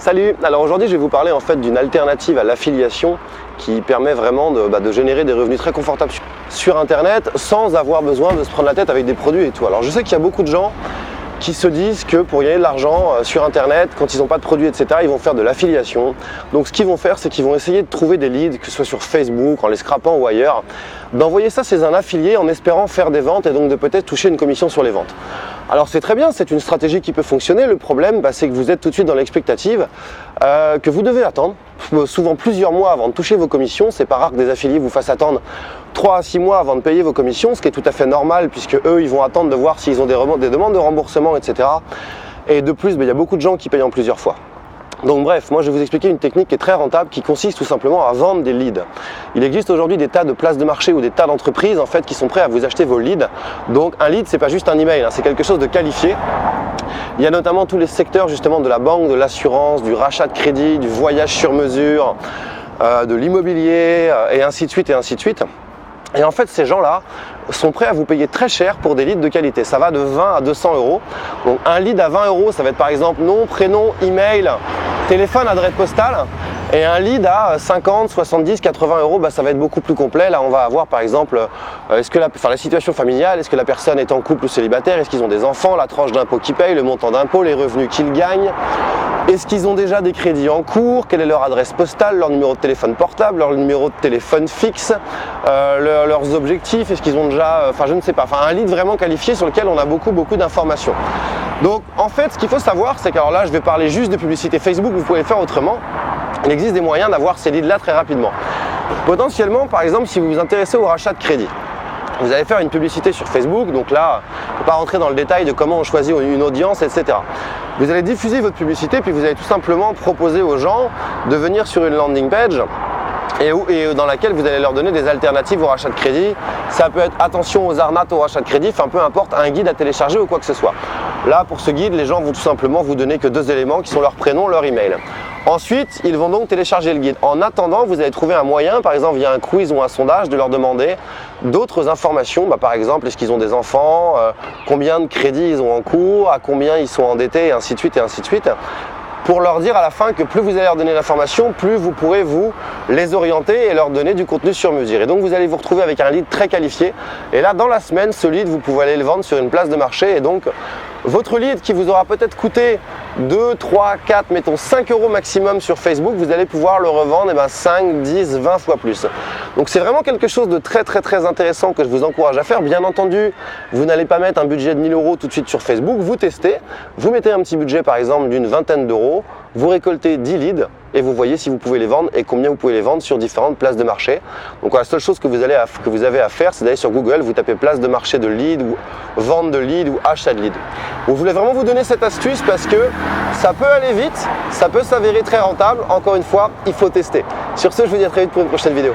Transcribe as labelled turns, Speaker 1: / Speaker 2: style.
Speaker 1: Salut, alors aujourd'hui je vais vous parler en fait d'une alternative à l'affiliation qui permet vraiment de générer des revenus très confortables sur internet sans avoir besoin de se prendre la tête avec des produits et tout. Alors je sais qu'il y a beaucoup de gens qui se disent que pour gagner de l'argent sur internet, quand ils n'ont pas de produits etc, ils vont faire de l'affiliation. Donc ce qu'ils vont faire, c'est qu'ils vont essayer de trouver des leads, que ce soit sur Facebook, en les scrapant ou ailleurs, d'envoyer ça chez un affilié en espérant faire des ventes et donc de peut-être toucher une commission sur les ventes. Alors c'est très bien, c'est une stratégie qui peut fonctionner. Le problème, c'est que vous êtes tout de suite dans l'expectative que vous devez attendre souvent plusieurs mois avant de toucher vos commissions. C'est pas rare que des affiliés vous fassent attendre 3 à 6 mois avant de payer vos commissions, ce qui est tout à fait normal puisque eux, ils vont attendre de voir s'ils ont des demandes de remboursement, etc. Et de plus, il y a beaucoup de gens qui payent en plusieurs fois. Donc bref, moi je vais vous expliquer une technique qui est très rentable, qui consiste tout simplement à vendre des leads. Il existe aujourd'hui des tas de places de marché ou des tas d'entreprises en fait qui sont prêts à vous acheter vos leads. Donc un lead, c'est pas juste un email, c'est quelque chose de qualifié. Il y a notamment tous les secteurs justement de la banque, de l'assurance, du rachat de crédit, du voyage sur mesure, de l'immobilier et ainsi de suite et ainsi de suite. Et en fait, ces gens-là sont prêts à vous payer très cher pour des leads de qualité. Ça va de 20 à 200 euros. Donc un lead à 20 euros, ça va être par exemple nom, prénom, email, téléphone, adresse postale. Et un lead à 50, 70, 80 euros, ça va être beaucoup plus complet. Là, on va avoir par exemple la situation familiale, est-ce que la personne est en couple ou célibataire, est-ce qu'ils ont des enfants, la tranche d'impôt qu'ils payent, le montant d'impôt, les revenus qu'ils gagnent, est-ce qu'ils ont déjà des crédits en cours, quelle est leur adresse postale, leur numéro de téléphone portable, leur numéro de téléphone fixe, leurs objectifs, est-ce qu'ils ont déjà, je ne sais pas, un lead vraiment qualifié sur lequel on a beaucoup d'informations. Donc en fait, ce qu'il faut savoir, c'est qu'alors là, je vais parler juste de publicité Facebook, vous pouvez le faire autrement. Il existe des moyens d'avoir ces leads-là très rapidement. Potentiellement, par exemple, si vous vous intéressez au rachat de crédit, vous allez faire une publicité sur Facebook, donc là, je ne vais pas rentrer dans le détail de comment on choisit une audience, etc. Vous allez diffuser votre publicité, puis vous allez tout simplement proposer aux gens de venir sur une landing page et dans laquelle vous allez leur donner des alternatives au rachat de crédit. Ça peut être attention aux arnaques au rachat de crédit, peu importe, un guide à télécharger ou quoi que ce soit. Là, pour ce guide, les gens vont tout simplement vous donner que 2 éléments qui sont leur prénom, leur email. Ensuite, ils vont donc télécharger le guide. En attendant, vous allez trouver un moyen, par exemple via un quiz ou un sondage, de leur demander d'autres informations. Par exemple, est-ce qu'ils ont des enfants, combien de crédits ils ont en cours, à combien ils sont endettés, et ainsi de suite, et ainsi de suite. Pour leur dire à la fin que plus vous allez leur donner l'information, plus vous pourrez vous les orienter et leur donner du contenu sur mesure. Et donc vous allez vous retrouver avec un lead très qualifié. Et là, dans la semaine, ce lead, vous pouvez aller le vendre sur une place de marché. Et donc, votre lead qui vous aura peut-être coûté 2, 3, 4, mettons 5 euros maximum sur Facebook, vous allez pouvoir le revendre 5, 10, 20 fois plus. Donc c'est vraiment quelque chose de très intéressant que je vous encourage à faire. Bien entendu, vous n'allez pas mettre un budget de 1000 euros tout de suite sur Facebook, vous testez, vous mettez un petit budget par exemple d'une vingtaine d'euros, vous récoltez 10 leads et vous voyez si vous pouvez les vendre et combien vous pouvez les vendre sur différentes places de marché. Donc la seule chose que vous avez à faire, c'est d'aller sur Google, vous tapez place de marché de lead ou vente de lead ou achat de lead. Je voulais vraiment vous donner cette astuce parce que ça peut aller vite, ça peut s'avérer très rentable. Encore une fois, il faut tester. Sur ce, je vous dis à très vite pour une prochaine vidéo.